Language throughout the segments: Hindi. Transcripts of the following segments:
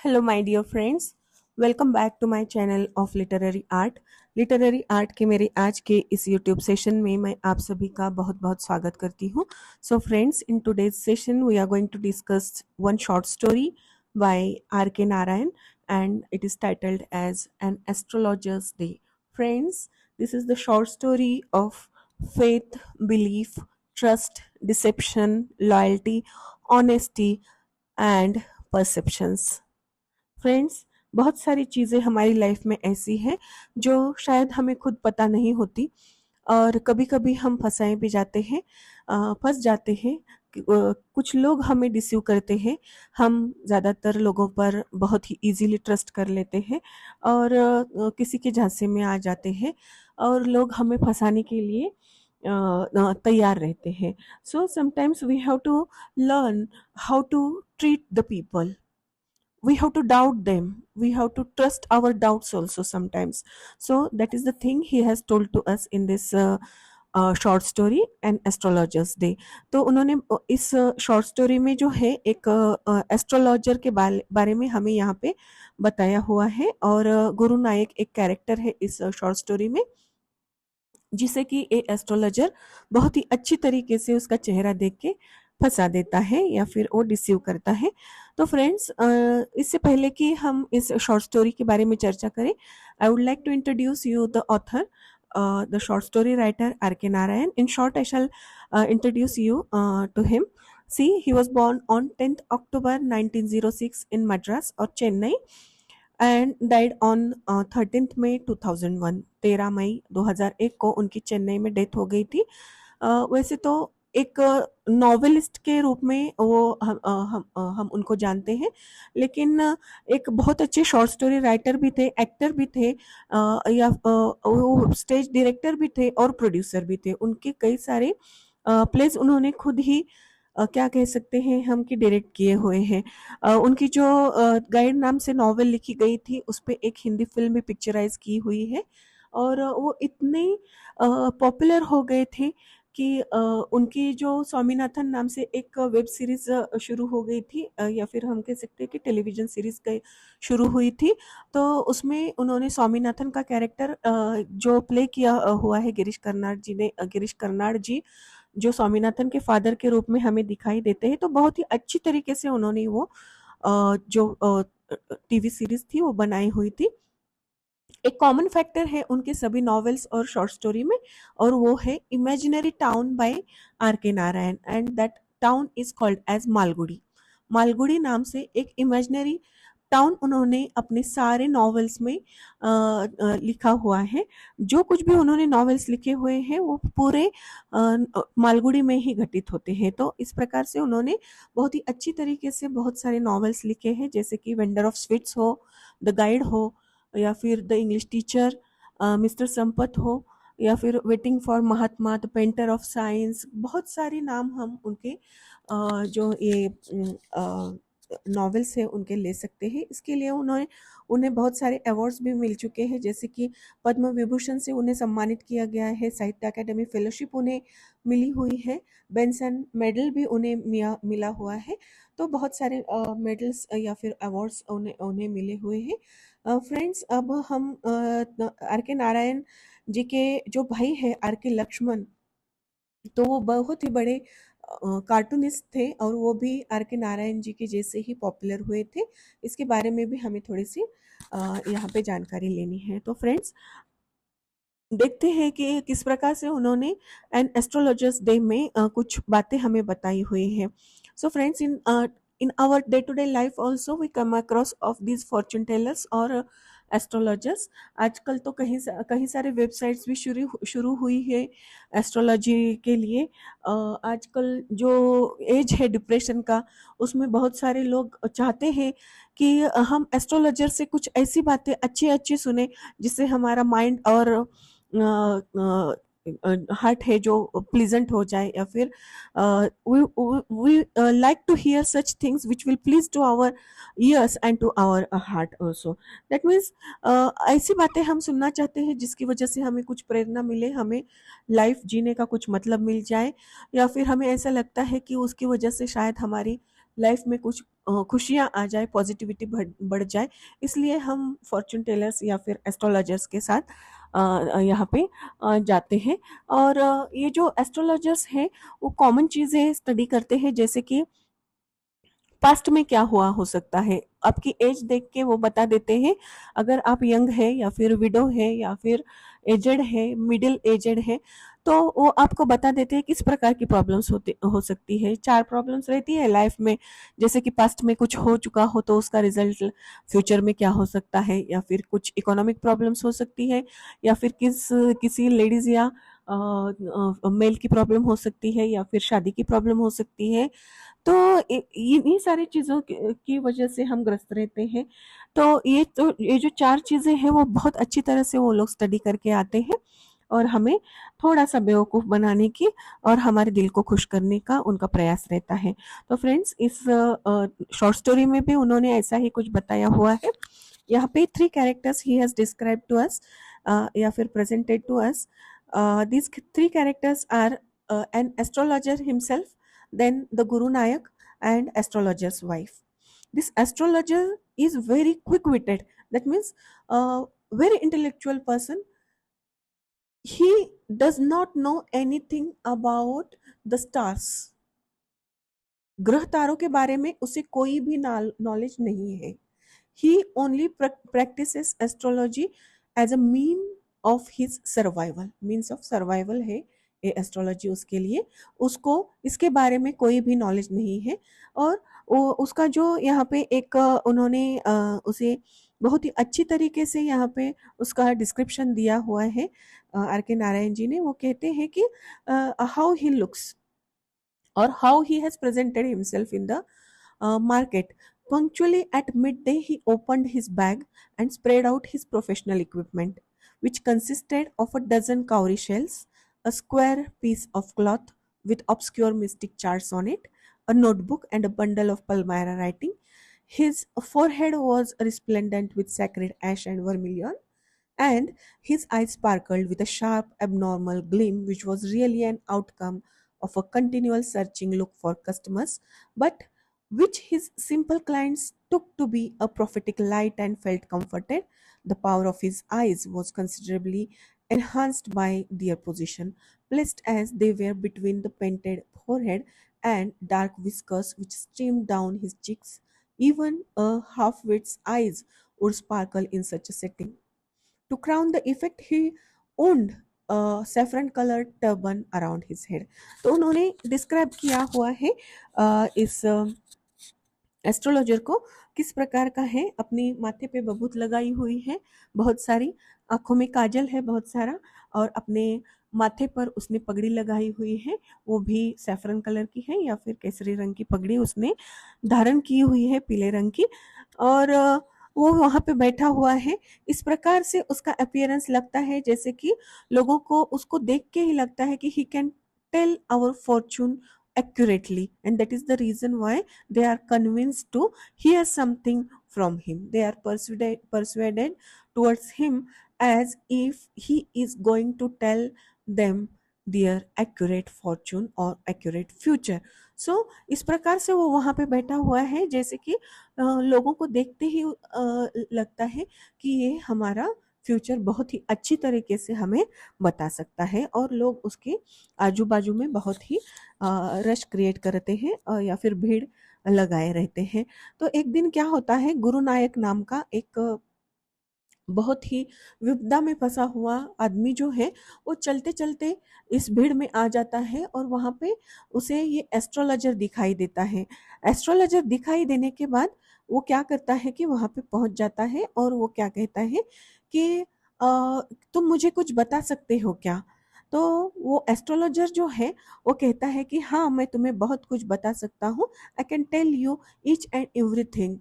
Hello my dear friends, welcome back to my channel of literary art. Literary art के मेरे आज के इस यूट्यूब सेशन में मैं आप सभी का बहुत बहुत स्वागत करती हूँ। So friends, in today's session we are going to discuss one short story by R K Narayan and it is titled as An Astrologer's Day. Friends, this is the short story of faith, belief, trust, deception, loyalty, honesty and perceptions. Friends, बहुत सारी चीज़ें हमारी लाइफ में ऐसी हैं जो शायद हमें खुद पता नहीं होती और कभी-कभी हम फँसाए भी जाते हैं, फँस जाते हैं। कुछ लोग हमें डिसीव करते हैं, हम ज़्यादातर लोगों पर बहुत ही ईज़िली ट्रस्ट कर लेते हैं और किसी के झांसे में आ जाते हैं और लोग हमें फँसाने के लिए तैयार रहते हैं। So sometimes we have to learn how to treat the people. We have to doubt them, we have to trust our doubts also sometimes. So that is the thing he has told to us in this short story and astrologers day. तो उन्होंने इस शॉर्ट स्टोरी में जो है एक एस्ट्रोलॉजर के बारे में हमें यहाँ पे बताया हुआ है और गुरु नायक एक कैरेक्टर है इस शॉर्ट स्टोरी में, जिसे कि ए एस्ट्रोलॉजर बहुत ही अच्छी तरीके से उसका चेहरा देख के फंसा देता है या फिर वो डिसीव करता है. तो फ्रेंड्स, इससे पहले कि हम इस शॉर्ट स्टोरी के बारे में चर्चा करें, I would like to introduce you the author, the short story writer R.K. Narayan. In short, I shall introduce you to him. See, he was born on 10th October 1906 in Madras or Chennai and died on 13th May 2001. 13 मई 2001 को उनकी चेन्नई में डेथ हो गई थी. वैसे तो एक नॉवेलिस्ट के रूप में वो हम उनको जानते हैं, लेकिन एक बहुत अच्छे शॉर्ट स्टोरी राइटर भी थे, एक्टर भी थे, या वो स्टेज डायरेक्टर भी थे और प्रोड्यूसर भी थे. उनके कई सारे प्लेस उन्होंने खुद ही क्या कह सकते हैं हम कि डायरेक्ट किए हुए हैं. उनकी जो गाइड नाम से नॉवेल लिखी गई थी उस पर एक हिंदी फिल्म भी पिक्चराइज की हुई है और वो इतने पॉपुलर हो गए थे कि उनकी जो स्वामीनाथन नाम से एक वेब सीरीज शुरू हो गई थी, या फिर हम कह सकते हैं कि टेलीविज़न सीरीज शुरू हुई थी. तो उसमें उन्होंने स्वामीनाथन का कैरेक्टर जो प्ले किया हुआ है गिरीश कर्नाड जी ने. गिरीश कर्नाड जी जो स्वामीनाथन के फादर के रूप में हमें दिखाई देते हैं, तो बहुत ही अच्छी तरीके से उन्होंने वो जो टीवी सीरीज थी वो बनाई हुई थी. एक कॉमन फैक्टर है उनके सभी नॉवेल्स और शॉर्ट स्टोरी में, और वो है imaginary town by R K Narayan, and that town is called as Malgudi. Malgudi नाम से एक इमेजिनरी टाउन उन्होंने अपने सारे नॉवेल्स में लिखा हुआ है. जो कुछ भी उन्होंने नॉवेल्स लिखे हुए हैं वो पूरे मालगुड़ी में ही घटित होते हैं. तो इस प्रकार से उन्होंने बहुत ही अच्छी तरीके से बहुत सारे नॉवेल्स लिखे हैं, जैसे कि वेंडर ऑफ स्वीट्स हो, द गाइड हो, या फिर the English teacher, mister Sampath हो, या फिर waiting for Mahatma, the painter of science. बहुत सारे नाम हम उनके जो ये नॉवेल्स हैं उनके ले सकते हैं. इसके लिए उन्हें बहुत सारे अवार्ड्स भी मिल चुके हैं, जैसे कि पद्म विभूषण से उन्हें सम्मानित किया गया है, साहित्य अकेडमी फेलोशिप उन्हें मिली हुई है, बेंसन मेडल भी उन्हें मिला हुआ है. तो बहुत सारे मेडल्स या फिर अवार्ड्स उन्हें मिले हुए हैं. फ्रेंड्स, अब हम आर के नारायण जी के जो भाई है आर के लक्ष्मण, तो वो बहुत ही बड़े कार्टूनिस्ट थे और वो भी आर के नारायण जी के जैसे ही पॉपुलर हुए थे. इसके बारे में भी हमें थोड़ी सी यहाँ पे जानकारी लेनी है. तो फ्रेंड्स, देखते हैं कि किस प्रकार से उन्होंने एन एस्ट्रोलॉजर्स डे में कुछ बातें हमें बताई हुई हैं. So friends, in our day to day life also we come across of these fortune tellers और एस्ट्रोलॉजर्स. आजकल तो कहीं सारे वेबसाइट्स भी शुरू हुई है एस्ट्रोलॉजी के लिए. आजकल जो एज है डिप्रेशन का, उसमें बहुत सारे लोग चाहते हैं कि हम एस्ट्रोलॉजर से कुछ ऐसी बातें अच्छी अच्छी सुने जिससे हमारा माइंड और हार्ट है जो प्लीजेंट हो जाए, या फिर we like to hear such things which will please to our ears and to our heart also. That means ऐसी बातें हम सुनना चाहते हैं जिसकी वजह से हमें कुछ प्रेरणा मिले, हमें लाइफ जीने का कुछ मतलब मिल जाए, या फिर हमें ऐसा लगता है कि उसकी वजह से शायद हमारी लाइफ में कुछ खुशियाँ आ जाए, पॉजिटिविटी बढ़ जाए, इसलिए हम फॉर्चून टेलर्स या फिर एस्ट्रोलॉजर्स के साथ यहाँ पे जाते हैं। और ये जो एस्ट्रोलॉजर्स हैं वो कॉमन चीज़ें स्टडी करते हैं, जैसे कि पास्ट में क्या हुआ हो सकता है, आपकी एज देख के वो बता देते हैं। अगर आप यंग है या फिर विडो है या फिर एजेड है, मिडिल एजेड है, तो वो आपको बता देते हैं किस प्रकार की प्रॉब्लम्स होती हो सकती है। 4 प्रॉब्लम्स रहती है लाइफ में, जैसे कि पास्ट में कुछ हो चुका हो तो उसका रिजल्ट फ्यूचर में क्या हो सकता है, या फिर कुछ इकोनॉमिक प्रॉब्लम्स हो सकती है, या फिर किसी लेडीज या मेल की प्रॉब्लम हो सकती है, या फिर शादी की प्रॉब्लम हो सकती है। तो इन्हीं सारी चीज़ों की वजह से हम ग्रस्त रहते हैं। तो ये जो 4 चीज़ें हैं वो बहुत अच्छी तरह से वो लोग स्टडी करके आते हैं, और हमें थोड़ा-सा बेवकूफ़ बनाने की और हमारे दिल को खुश करने का उनका प्रयास रहता है। तो फ्रेंड्स, इस शॉर्ट स्टोरी में भी उन्होंने ऐसा ही कुछ बताया हुआ है। यहाँ पे 3 characters he has described to us, या फिर presented to us. These 3 characters are an astrologer himself, then the Guru Nayak, and astrologer's wife. This astrologer is very quick-witted. That means very intellectual person. He does not know anything about the stars. ग्रह तारों के बारे में उसे कोई भी नॉलेज नहीं है। He only practices astrology as a of his survival. Means of survival है ये एस्ट्रोलॉजी उसके लिए। उसको इसके बारे में कोई भी नॉलेज नहीं है। और वो उसका जो यहाँ पे एक उन्होंने उसे बहुत ही अच्छी तरीके से यहाँ पे उसका डिस्क्रिप्शन दिया हुआ है आर के नारायण जी ने। वो कहते हैं कि how he looks or how he has presented himself in the market. Punctually at midday, he opened his bag and spread out his professional equipment, which consisted of a dozen cowrie shells, a square piece of cloth with obscure mystic charts on it, a notebook, and a bundle of Palmyra writing. His forehead was resplendent with sacred ash and vermilion, and his eyes sparkled with a sharp, abnormal gleam, which was really an outcome of a continual searching look for customers, but which his simple clients took to be a prophetic light and felt comforted. The power of his eyes was considerably enhanced by their position, placed as they were between the painted forehead and dark whiskers which streamed down his cheeks. Even a half-wit's eyes would sparkle in such a setting. To crown the effect, he owned a saffron colored turban around his head. तो उन्होंने डिस्क्राइब किया हुआ है इस एस्ट्रोलॉजर को किस प्रकार का है। अपनी माथे पे बबूत लगाई हुई है बहुत सारी, आंखों में काजल है बहुत सारा, और अपने माथे पर उसने पगड़ी लगाई हुई है, वो भी सैफरन कलर की है या फिर केसरी रंग की पगड़ी उसने धारण की हुई है, पीले रंग की। और वो वहाँ पे बैठा हुआ है। इस प्रकार से उसका अपीयरेंस लगता है जैसे कि लोगों को उसको देख के ही लगता है कि he can tell our fortune accurately, and that is the reason why they are convinced to hear something from him. They are persuaded towards him as if he is going to tell them their accurate fortune or accurate future. So इस प्रकार से वो वहाँ पे बैठा हुआ है जैसे कि लोगों को देखते ही लगता है कि ये हमारा फ्यूचर बहुत ही अच्छी तरीके से हमें बता सकता है, और लोग उसके आजू बाजू में बहुत ही रश क्रिएट करते हैं या फिर भीड़ लगाए रहते हैं। तो एक दिन क्या होता है, गुरु नायक नाम का एक बहुत ही विपदा में फंसा हुआ आदमी जो है वो चलते चलते इस भीड़ में आ जाता है, और वहाँ पे उसे ये एस्ट्रोलॉजर दिखाई देता है। एस्ट्रोलॉजर दिखाई देने के बाद वो क्या करता है कि वहाँ पे पहुँच जाता है, और वो क्या कहता है कि तुम मुझे कुछ बता सकते हो क्या? तो वो एस्ट्रोलॉजर जो है वो कहता है कि हाँ, मैं तुम्हें बहुत कुछ बता सकता हूँ। I can tell you each and everything.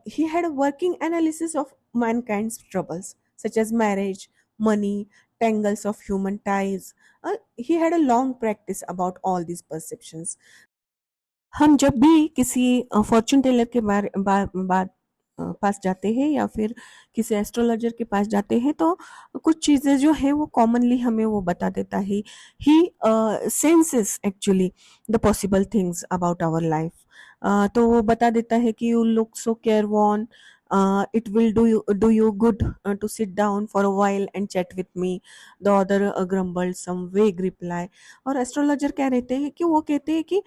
He had a working analysis of mankind's troubles, such as marriage, money, tangles of human ties. He had a long practice about all these perceptions. हम जब भी किसी फॉर्चून टेलर के बाद पास जाते हैं या फिर किसी एस्ट्रोलॉजर के पास जाते हैं, तो कुछ चीज़ें जो है वो कॉमनली हमें वो बता देता है। He senses actually the possible things about our life, तो वो बता देता है कि you look so care won, it will do you good to sit down for a while and chat with me. The other grumbled some vague reply. और एस्ट्रोलॉजर क्या रहते हैं कि वो कहते हैं कि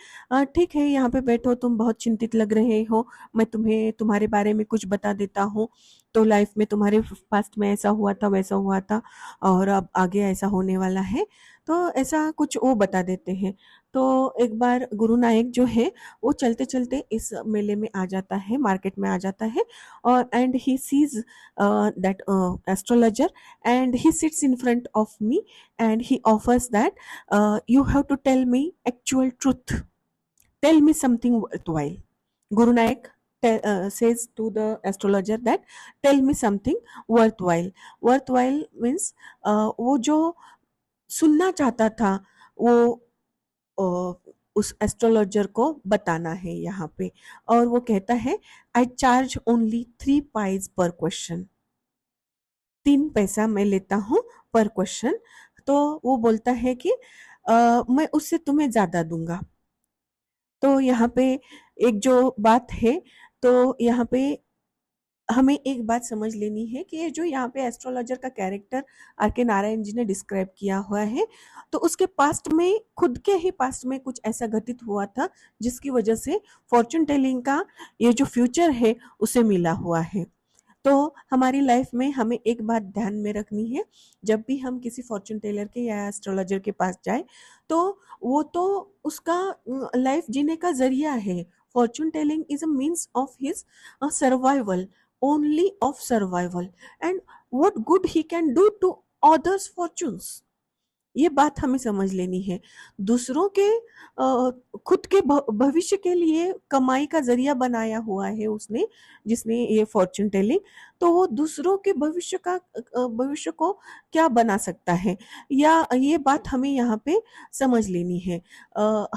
ठीक है, यहाँ पे बैठो, तुम बहुत चिंतित लग रहे हो, मैं तुम्हें तुम्हारे बारे में कुछ बता देता हूँ। तो लाइफ में तुम्हारे पास्ट में ऐसा हुआ था, वैसा हुआ था, और अब आगे ऐसा होने वाला है, तो ऐसा कुछ वो बता देते हैं। तो एक बार गुरु नायक जो है वो चलते चलते इस मेले में आ जाता है, मार्केट में आ जाता है, और and he sees that astrologer, and he sits in front of me and he offers that, you have to tell me actual truth, tell me something worthwhile. Guru Nanak says to the astrologer that tell me something worthwhile. Worthwhile means वो जो सुनना चाहता था वो उस एस्ट्रोलॉजर को बताना है यहाँ पे। और वो कहता है आई चार्ज ओनली 3 पाइज पर क्वेश्चन, 3 पैसा मैं लेता हूँ पर क्वेश्चन। तो वो बोलता है कि मैं उससे तुम्हें ज्यादा दूंगा। तो यहाँ पे एक जो बात है, तो यहाँ पे हमें एक बात समझ लेनी है कि ये जो यहाँ पे एस्ट्रोलॉजर का character are K Narayan ji ने डिस्क्राइब किया हुआ है, तो उसके पास्ट में, खुद के ही पास्ट में कुछ ऐसा घटित हुआ था जिसकी वजह से फॉर्चून टेलिंग का ये जो फ्यूचर है उसे मिला हुआ है। तो हमारी लाइफ में हमें एक बात ध्यान में रखनी है, जब भी हम किसी फॉर्चून टेलर के या एस्ट्रोलॉजर के पास जाए, तो वो तो उसका लाइफ जीने का जरिया है। Fortune telling is a means of his survival, only of survival, and what good he can do to others fortunes. ये बात हमें समझ लेनी है। दूसरों के खुद के भविष्य के लिए कमाई का जरिया बनाया हुआ है उसने, जिसने ये फॉर्चून टेलिंग, तो वो दूसरों के भविष्य को क्या बना सकता है, या ये बात हमें यहाँ पे समझ लेनी है।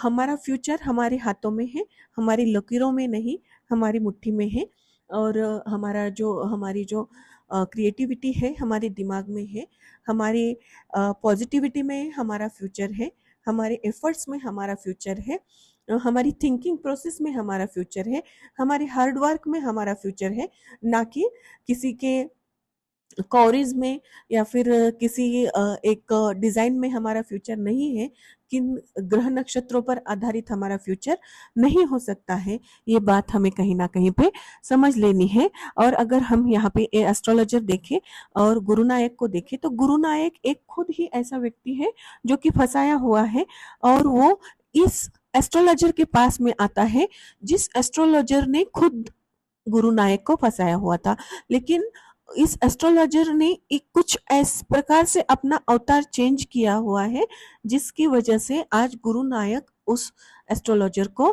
हमारा फ्यूचर हमारे हाथों में है, हमारी लकीरों में नहीं, हमारी मुट्ठी में है। और हमारी जो क्रिएटिविटी है हमारे दिमाग में है, हमारे पॉजिटिविटी में हमारा फ्यूचर है, हमारे एफर्ट्स में हमारा फ्यूचर है, हमारी थिंकिंग प्रोसेस में हमारा फ्यूचर है, हमारे हार्ड वर्क में हमारा फ्यूचर है, ना कि किसी के कॉरीज में या फिर किसी एक डिजाइन में हमारा फ्यूचर नहीं है। किन ग्रह नक्षत्रों पर आधारित हमारा फ्यूचर नहीं हो सकता है, ये बात हमें कहीं ना कहीं पे समझ लेनी है। और अगर हम यहाँ पे एस्ट्रोलॉजर देखें और गुरु नायक को देखें, तो गुरु नायक एक खुद ही ऐसा व्यक्ति है जो कि फंसाया हुआ है, और वो इस एस्ट्रोलॉजर के पास में आता है जिस एस्ट्रोलॉजर ने खुद गुरु नायक को फंसाया हुआ था। लेकिन इस एस्ट्रोलॉजर ने एक कुछ इस प्रकार से अपना अवतार चेंज किया हुआ है जिसकी वजह से आज गुरु नायक उस एस्ट्रोलॉजर को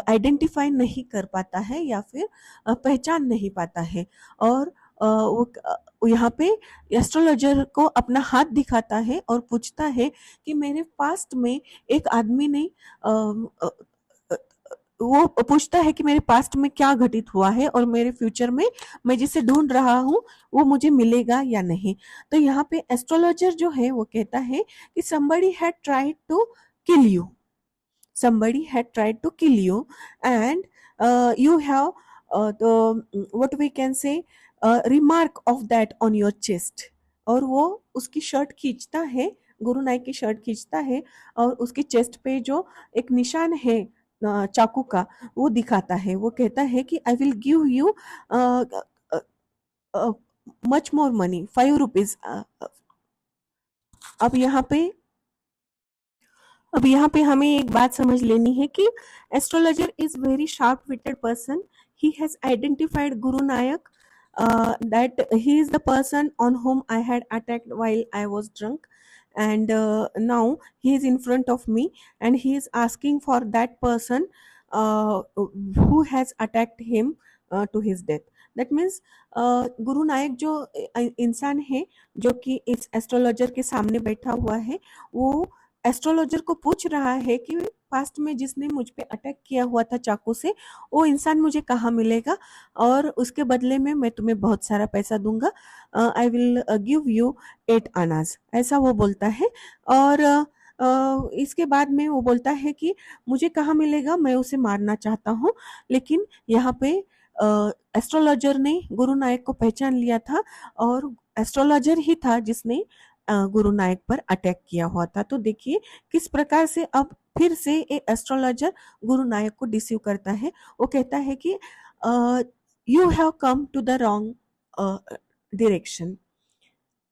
आइडेंटिफाई नहीं कर पाता है या फिर पहचान नहीं पाता है। और वो यहाँ पे एस्ट्रोलॉजर को अपना हाथ दिखाता है और पूछता है कि मेरे पास्ट में एक आदमी ने वो पूछता है कि मेरे पास्ट में क्या घटित हुआ है और मेरे फ्यूचर में मैं जिसे ढूंढ रहा हूँ वो मुझे मिलेगा या नहीं। तो यहाँ पे एस्ट्रोलॉजर जो है वो कहता है कि somebody had tried to kill you, somebody had tried to kill you, and you have the what we can say remark of that on your chest। और वो उसकी शर्ट खींचता है, गुरु नायक की शर्ट खींचता है और उसकी चेस्ट पे जो एक निशान है चाकू का, वो दिखाता है। वो कहता है कि I will give you much more money, 5 rupees. अब यहाँ पे हमें एक बात समझ लेनी है कि astrologer is very sharp witted person. He has identified Guru Nayak that he is the person on whom I had attacked while I was drunk, and now he is in front of me and he is asking for that person who has attacked him to his death। That means गुरु नायक जो इंसान है जो कि इस एस्ट्रोलॉजर के सामने बैठा हुआ है, वो एस्ट्रोलॉजर को पूछ रहा है कि पास्ट में जिसने मुझ पे अटैक किया हुआ था चाकू से, वो इंसान मुझे कहाँ मिलेगा और उसके बदले में मैं तुम्हें बहुत सारा पैसा दूंगा, आई विल गिव यू 8 आनाज, ऐसा वो बोलता है। और इसके बाद में वो बोलता है कि मुझे कहाँ मिलेगा, मैं उसे मारना चाहता हूँ। लेकिन यहाँ पे एस्ट्रोलॉजर ने गुरु नायक को पहचान लिया था और एस्ट्रोलॉजर ही था जिसने गुरु नायक पर अटैक किया हुआ था। तो देखिए किस प्रकार से अब फिर से एक एस्ट्रोलॉजर गुरु नायक को डिसीव करता है। वो कहता है कि you have come to the wrong direction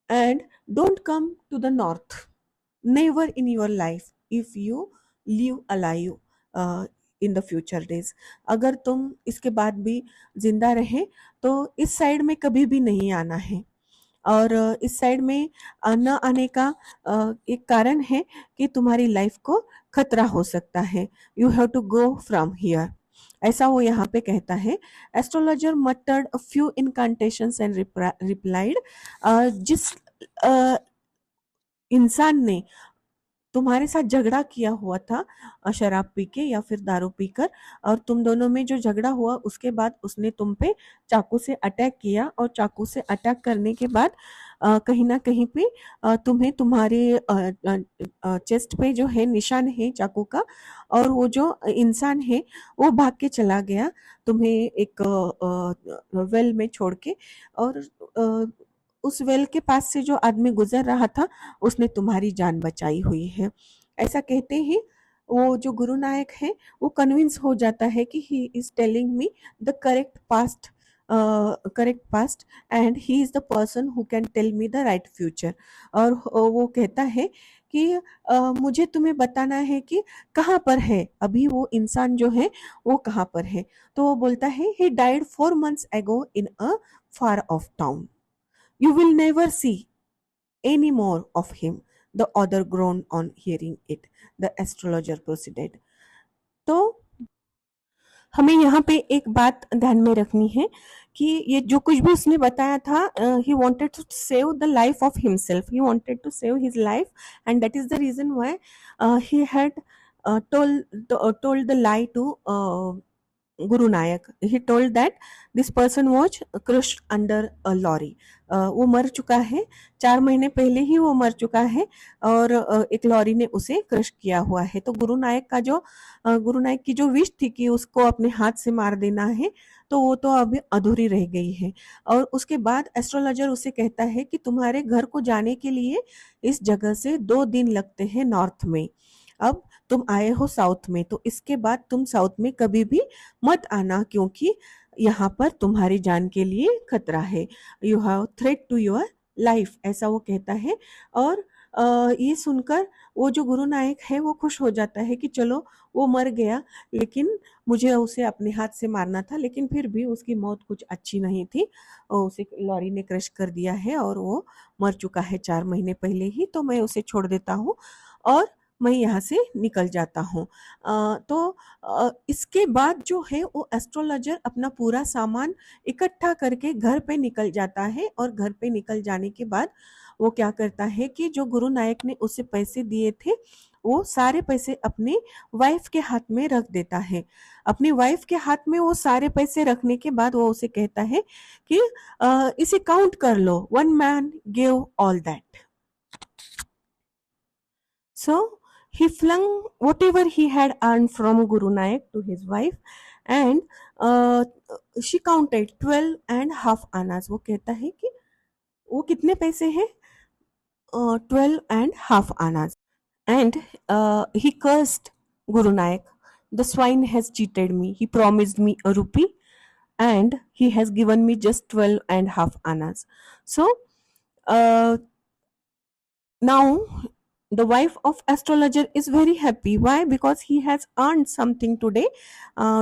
and don't come to the north, never in your life if you live alive in the future days। अगर तुम इसके बाद भी जिंदा रहे तो इस साइड में कभी भी नहीं आना है। और इस साइड में न आने का एक कारण है कि तुम्हारी लाइफ को खतरा हो सकता है। You have to go from here, ऐसा वो यहाँ पे कहता है। Astrologer muttered a few incantations and replied, जिस इंसान ने तुम्हारे साथ झगड़ा किया हुआ था शराब पी के या फिर दारू पीकर, और तुम दोनों में जो झगड़ा हुआ उसके बाद उसने तुम पे चाकू से अटैक किया, और चाकू से अटैक करने के बाद कहीं ना कहीं पे तुम्हें तुम्हारे चेस्ट पे जो है निशान है चाकू का, और वो जो इंसान है वो भाग के चला गया तुम्हें एक वेल में छोड़ के। और उस वेल के पास से जो आदमी गुजर रहा था उसने तुम्हारी जान बचाई हुई है। ऐसा कहते ही वो जो गुरु नायक है वो कन्विंस हो जाता है कि he is telling me the correct past and he is the person who can tell me the right future. और वो कहता है कि मुझे तुम्हें बताना है कि कहाँ पर है अभी वो इंसान जो है वो कहाँ पर है। तो वो बोलता है he died 4 months ago in a far off town, you will never see any more of him, the other groaned on hearing it, the astrologer proceeded। तो हमें यहाँ पे एक बात ध्यान में रखनी है कि ये जो कुछ भी उसने बताया था, he wanted to save the life of himself, he wanted to save his life, and that is the reason why he had told the lie to Guru Nayak। He told that this person was crushed under a lorry। वो मर चुका है, 4 महीने पहले ही वो मर चुका है और एक लॉरी ने उसे क्रश किया हुआ है। तो गुरु नायक की जो विश थी कि उसको अपने हाथ से मार देना है, तो वो तो अभी अधूरी रह गई है। और उसके बाद एस्ट्रोलॉजर उसे कहता है कि तुम्हारे घर को जाने के लिए इस जगह से 2 दिन लगते हैं नॉर्थ में। अब तुम आए हो साउथ में, तो इसके बाद तुम साउथ में कभी भी मत आना क्योंकि यहाँ पर तुम्हारी जान के लिए खतरा है। You have threat to your life, ऐसा वो कहता है। और ये सुनकर वो जो गुरु नायक है वो खुश हो जाता है कि चलो वो मर गया, लेकिन मुझे उसे अपने हाथ से मारना था, लेकिन फिर भी उसकी मौत कुछ अच्छी नहीं थी। और उसे लॉरी ने क्रश कर दिया है और वो मर चुका है 4 महीने पहले ही, तो मैं उसे छोड़ देता हूँ और मैं यहाँ से निकल जाता हूँ। तो इसके बाद जो है वो एस्ट्रोलॉजर अपना पूरा सामान इकट्ठा करके घर पे निकल जाता है। और घर पे निकल जाने के बाद वो क्या करता है कि जो गुरु नायक ने उसे पैसे दिए थे वो सारे पैसे अपने वाइफ के हाथ में रख देता है। अपनी वाइफ के हाथ में वो सारे पैसे रखने के बाद वो उसे कहता है कि इसे काउंट कर लो, 1 man gave all that। So he flung whatever he had earned from Guru Nayak to his wife and she counted 12.5 आनाज। वो कहता है कि वो कितने पैसे हैं, 12.5 आनाज। And he cursed Guru Nayak, the swine has cheated me, he promised me a rupee and he has given me just 12.5 आनाज। So now the wife of astrologer is very happy। Why? Because he has earned something today,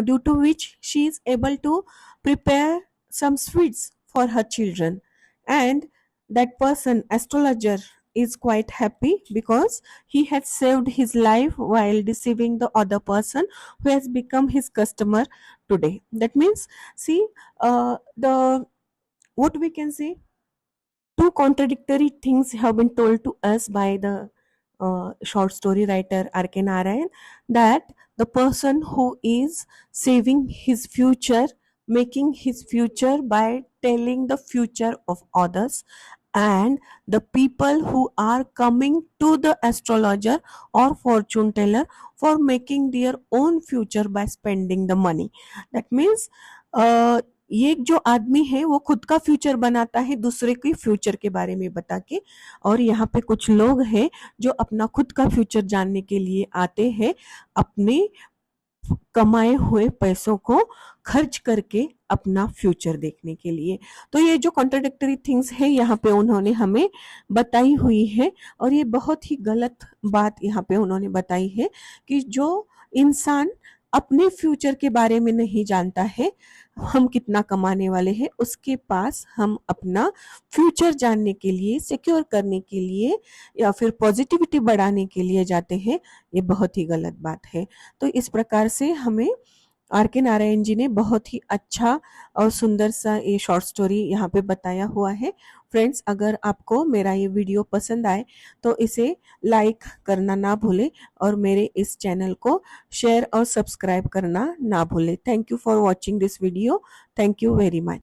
due to which she is able to prepare some sweets for her children, and that person astrologer is quite happy because he has saved his life while deceiving the other person who has become his customer today। That means, see, the what we can say, two contradictory things have been told to us by the short story writer R.K. Narayan, that the person who is saving his future, making his future by telling the future of others, and the people who are coming to the astrologer or fortune teller for making their own future by spending the money. That means ये जो आदमी है वो खुद का फ्यूचर बनाता है दूसरे के फ्यूचर के बारे में बता के, और यहाँ पे कुछ लोग हैं जो अपना खुद का फ्यूचर जानने के लिए आते हैं अपने कमाए हुए पैसों को खर्च करके अपना फ्यूचर देखने के लिए। तो ये जो कॉन्ट्राडिक्टरी थिंग्स है यहाँ पे उन्होंने हमें बताई हुई है, और ये बहुत ही गलत बात यहाँ पे उन्होंने बताई है कि जो इंसान अपने फ्यूचर के बारे में नहीं जानता है हम कितना कमाने वाले हैं, उसके पास हम अपना फ्यूचर जानने के लिए, सिक्योर करने के लिए या फिर पॉजिटिविटी बढ़ाने के लिए जाते हैं। ये बहुत ही गलत बात है। तो इस प्रकार से हमें आर के नारायण जी ने बहुत ही अच्छा और सुंदर सा ये शॉर्ट स्टोरी यहाँ पे बताया हुआ है। फ्रेंड्स, अगर आपको मेरा ये वीडियो पसंद आए तो इसे लाइक करना ना भूले और मेरे इस चैनल को शेयर और सब्सक्राइब करना ना भूले। Thank you for watching this video. Thank you very much.